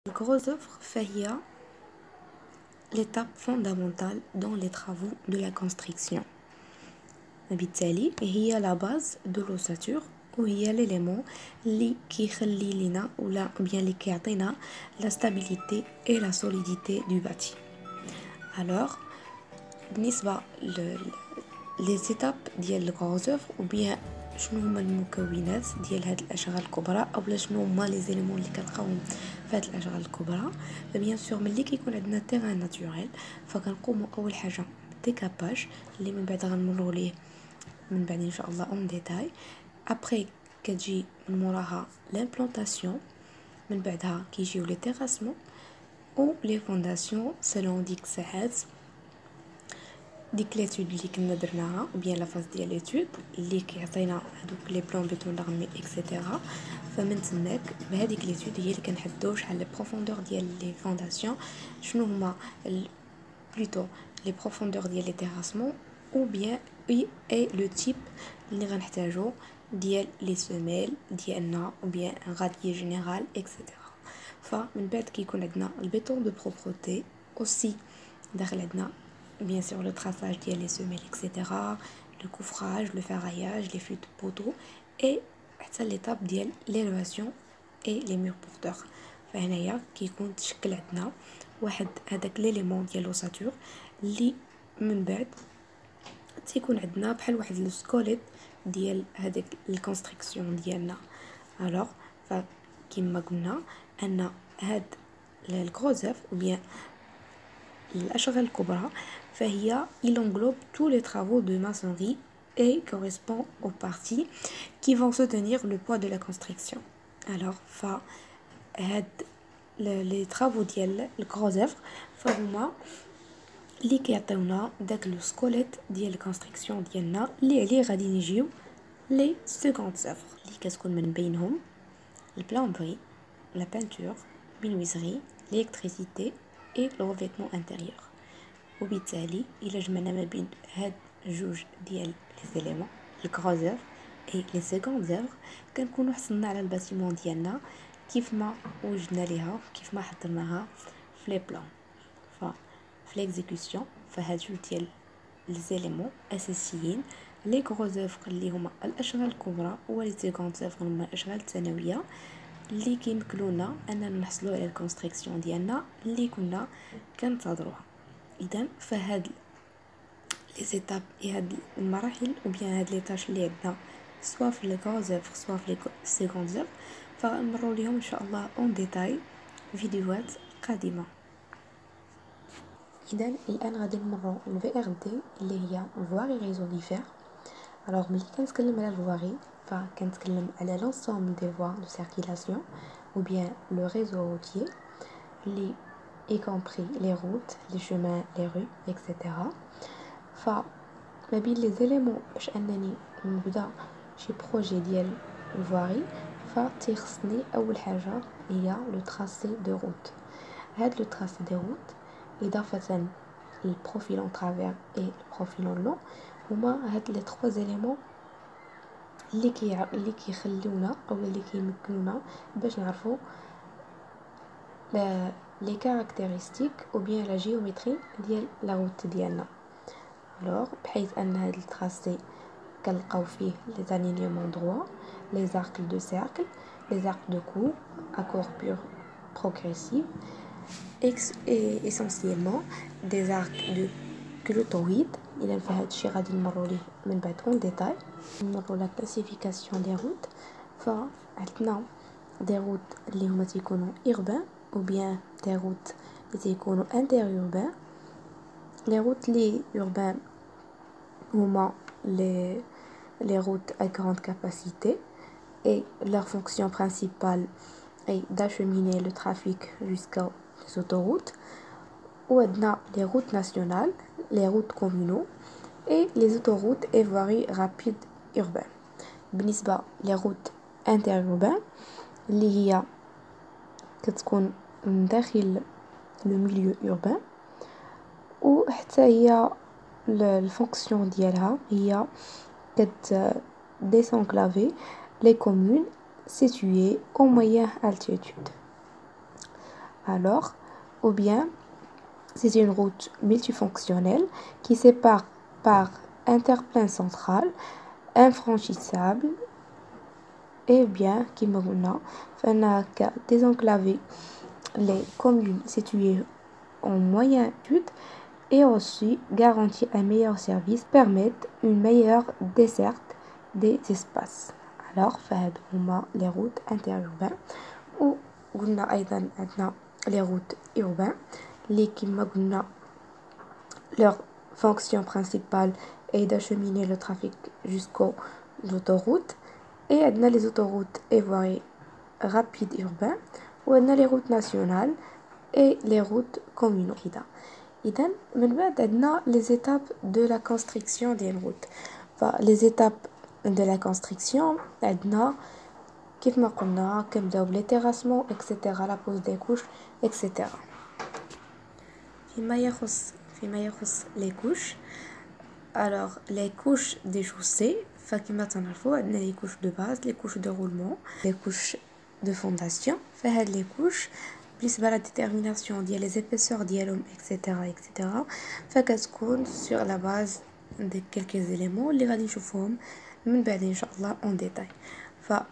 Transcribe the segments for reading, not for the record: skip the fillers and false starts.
Gros œuvre فهي l'étape fondamentale dans les travaux de la construction. بالتالي هي la base de l'ossature وهي l'élément اللي كيخلي لنا ولا bien اللي كيعطينا la stabilité et la solidité du bâti. Alors بالنسبة les étapes ديال الغروز œuvre ou bien شنو هما المكونات ديال هاد الاشغال الكبرى اولا شنو هما لي زيليمون اللي كنلقاوهم في هاد الاشغال الكبرى. بيان سور ملي كيكون عندنا تيران ناتوريل فكنقوموا اول حاجه بالديكاباج اللي من بعد غنمروا ليه من بعد ان شاء الله اون ديتاي. ابري كتجي من موراها لامبلانطاسيون، من بعدها كيجيو لي تيراسمون او لي فونداسيون سيلون ديك الساعات ديك ليتود اللي كنا درناها او بيان لا فاز ديال ليتود اللي كيعطينا هذوك لي بلان بيتون دارمي اكسيتيرا. فمن تماك بهذيك ليتود هي اللي كنحددو شحال لي بروفوندور ديال لي فونداسيون، شنو هما بلوتو لي بروفوندور ديال لي تيراسمون او بيان اي لو تيب اللي غنحتاجو ديال لي سيميل ديالنا او بيان ان غادي جينيرال اكسيتيرا. فمن بعد كيكون عندنا البيتون دو بروبرتي اوسي داخل عندنا bien sûr le traçage ديال les semelles etc., le coffrage, le ferraillage, les fûts de poteau et حتى l'étape ديال l'élévation et les murs porteurs. فهنايا كيكون تشكل عندنا واحد هذاك ليليمون ديال لوساتور اللي من بعد تيكون عندنا بحال واحد السكوليت ديال هذاك الكونستركسيون ديالنا. الوغ فكما قلنا ان هاد الكروزيف ou bien الاشغال الكبرى فهي il englobe tous les travaux de maçonnerie et correspond aux parties qui vont soutenir le poids de la construction. Alors هاد les travaux ديال الكروز œuvre فهما اللي كيعطيونا داك لو سكوليت ديال الكونستركسيون ديالنا اللي عليه غادي نجيو لي سكوند œuvre اللي كتكون من بينهم البلomberie, la peinture, menuiserie, l'électricité et le revêtement intérieur. وبالتالي الى جمعنا ما بين هاد جوج ديال لي زيليمون الكروز œuvre اي لي سيكوند œuvre كنكونوا حصلنا على الباتيمون ديالنا كيف ما وجدنا ليها كيف ما حضرناها في لي بلان. في ليكزيكسيون فهاد جوج ديال لي زيليمون اساسيين لي كروز œuvre اللي هما الاشغال الكبرى ولي سيكوند œuvre هما الاشغال الثانويه اللي كيمكنونا اننا نحصلوا على الكونستركسيون ديالنا اللي كنا كنتظروها. اذا فهاد لي زيتاب هاد المراحل او بيان هاد لي تاش اللي عندنا سوا في لي كروز œuvre سوا في لي سيكوند œuvre فنمروا ليهم ان شاء الله اون ديتاي فيديوهات قادمه. اذا الان غادي نمروا الفي ار دي اللي هي فواري ريزوليفير. الوغ ملي كنتكلم على الفواري فكنتكلم على l'ensemble des voies de circulation ou bien le réseau routier اللي y compris les routes, les chemins, les rues, etc. فما بين les éléments باش انني نبدا شي بروجي ديال الفواري فتيخصني اول حاجه هي لو تراسي دو روت. هاد لو تراسي دو روت اضافه للبروفيل اون ترافير اي البروفيل اون لون هما هاد لي 3 éléments اللي كيخليونا او اللي كيمكنونا باش نعرفوا لي كاركتيرستيك او بيان لا جيومتري ديال لا روت ديالنا. الوغ بحيث ان هذا التراسي كنلقاو فيه لي زانيليومون دروا لي زاركل دو سيركل لي زاركل دو كو ا كوربور بروغريسيف essentiellement des arcs de clotoïde. الى فهاد الشيء غادي نمروا ليه من بعد اون ديتاي. نمروا لا كلاسيفيكاسيون دي روت. فعندنا دي روت اللي هما تيكونوا urbain ou bien des routes اللي تيكونوا interurbain. les routes les urbains هما les routes à grande capacité et leur fonction principale est d'acheminer le trafic jusqu'aux autoroutes. ou عندنا les routes nationales, les routes communaux et les autoroutes et voiries rapides urbains. بالنسبة les routes interurbains اللي هي كتكون من داخل لو ميليو urbain وحتى هي الفونكسيون ديالها هي désenclaver les communes situées au moyen altitude. alors, ou bien c'est une route multifonctionnelle qui sépare par interplein central, infranchissable, et bien qui me قلنا désenclaver les communes situées en moyenne altitude et aussi garantir un meilleur service, permettent une meilleure desserte des espaces. Alors فهاد هما les routes interurbaines ou قلنا أيضا عندنا les routes urbaines اللي كما قلنا leur fonction principale est d'acheminer le trafic jusqu'aux autoroutes. Et عندنا les autoroutes et voies rapides urbains وعندنا les routes nationales et les routes communautaires. إذن من بعد عندنا les étapes de la construction des routes. Les étapes de la construction عندنا كيف ما قلنا كنبداو بلي terrassements etc. la pose des couches etc. فيما يخص les couches, alors les couches des chaussées فكما تعرفوا عندنا les couches de base, les couches de roulement, les couches de fondation. فهاد les couches بالنسبه لا détermination ديال les épaisseurs ديالهم etc. فكتكون sur la base de quelques éléments اللي غادي نشوفوهم من بعد ان شاء الله en détail.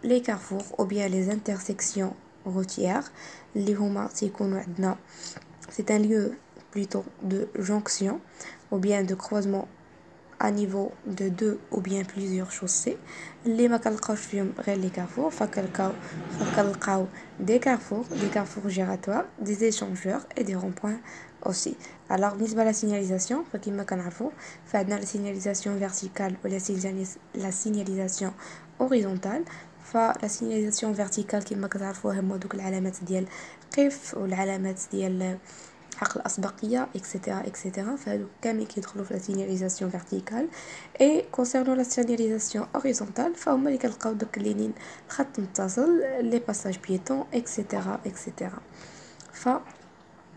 les carrefours ou bien les intersections routières اللي هما تيكونوا عندنا c'est un lieu plutôt de jonction ou bien de croisement à niveau de deux ou bien plusieurs chaussées اللي ما كنلقاوش فيهم غير لي كارفور فكنلقاو des carrefours giratoires, des échangeurs et des ronds-points aussi. alors بالنسبه la signalisation فكما كنعرفوا فعندنا la signalisation verticale ou la signalisation horizontale. la signalisation verticale كما كتعرفوا هما دوك العلامات ديال قف والعلامات ديال حق الأسبقية etc. فهادو كاملين كيدخلوا في la signalisation verticale. et concernant la signalisation horizontale فهما اللي كنلقاو دوك اللينين خط متصل les passages piétons etc.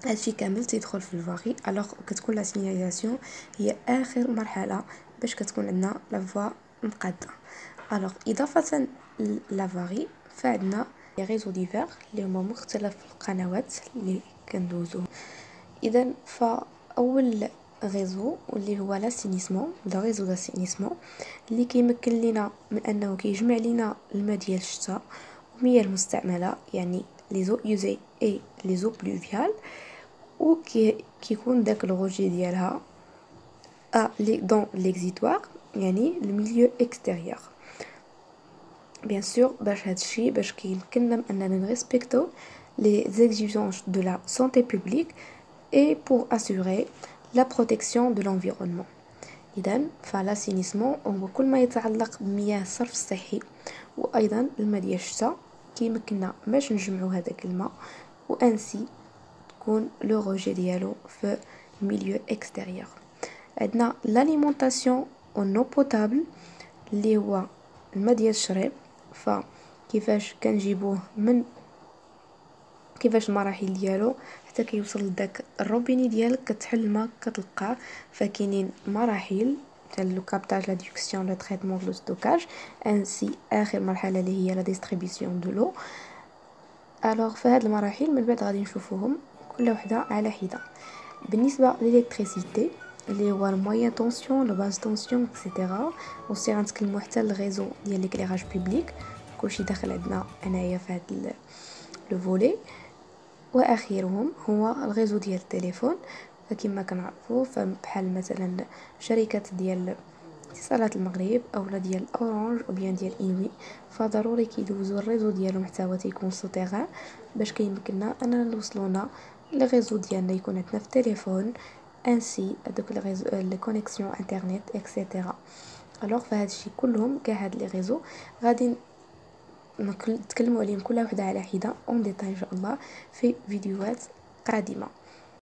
هادشي كامل تيدخل في الفاري. alors كتكون la signalisation هي آخر مرحلة باش كتكون عندنا la voie مقادة. alors إضافة لافاري فعندنا les réseaux divers اللي هما مختلف القنوات اللي كندوزوهم. إذا فأول غيزو واللي هو لاسينيسمون ولا غيزو داسينيسمون اللي كيمكن لينا من أنه كيجمع لينا الماء ديال الشتاء ومياه المستعملة يعني لي زو يوزي اي لي زو بلوفيال و كيكون داك الغوجي ديالها دون ليكزيتوار يعني الميليو اكستيريور. bien sûr باش هادشي باش كيمكننا أننا نريسبكتو les exigences de la santé publique et pour assurer la protection de l'environnement. إذن فالاسينيسمون هو كل ما يتعلق بمياه الصرف الصحي وأيضا الماء ديال الشتاء كيمكننا باش نجمعو هذاك الماء وانسي تكون لو روجي ديالو في ميليو اكستيريور. عندنا l'alimentation en eau potable اللي هو الماء ديال الشرب. فكيفاش كنجيبوه من كيفاش المراحل ديالو حتى كيوصل لداك الروبيني ديالك كتحل الماء كتلقاه. فكاينين مراحل بحال لو كابتاج لا ديكسيون لو تريتمون لو ستوكاج انسي اخر مرحله اللي هي لا ديستريبيسيون دو لو. الوغ فهاد المراحل من بعد غادي نشوفوهم كل وحده على حده. بالنسبه للالكتريسيتي اللي هو الموين طونسيون لو باز طونسيون اكسيتيرا وسي غنتكلموا حتى الريزو ديال ليكليراج بوبليك كلشي داخل عندنا انايا في هاد لو فولي. واخيرهم هو الغيزو ديال التليفون. فكما كنعرفوا فبحال مثلا شركات ديال اتصالات المغرب اولا ديال اورانج او بيان ديال انوي فضروري كيدوزوا الريزو ديالهم حتى هو تيكون سوتيران باش كيمكننا اننا نوصلونا لي ريزو ديالنا يكون عندنا في التليفون انسي دوك لي ريزو لي كونيكسيون انترنت اكسيتيرا. الوغ فهادشي كلهم كاع هاد لي ريزو غادي نتكلموا عليهم كل وحده على حده اون ديتاي ان شاء الله في فيديوهات قادمه.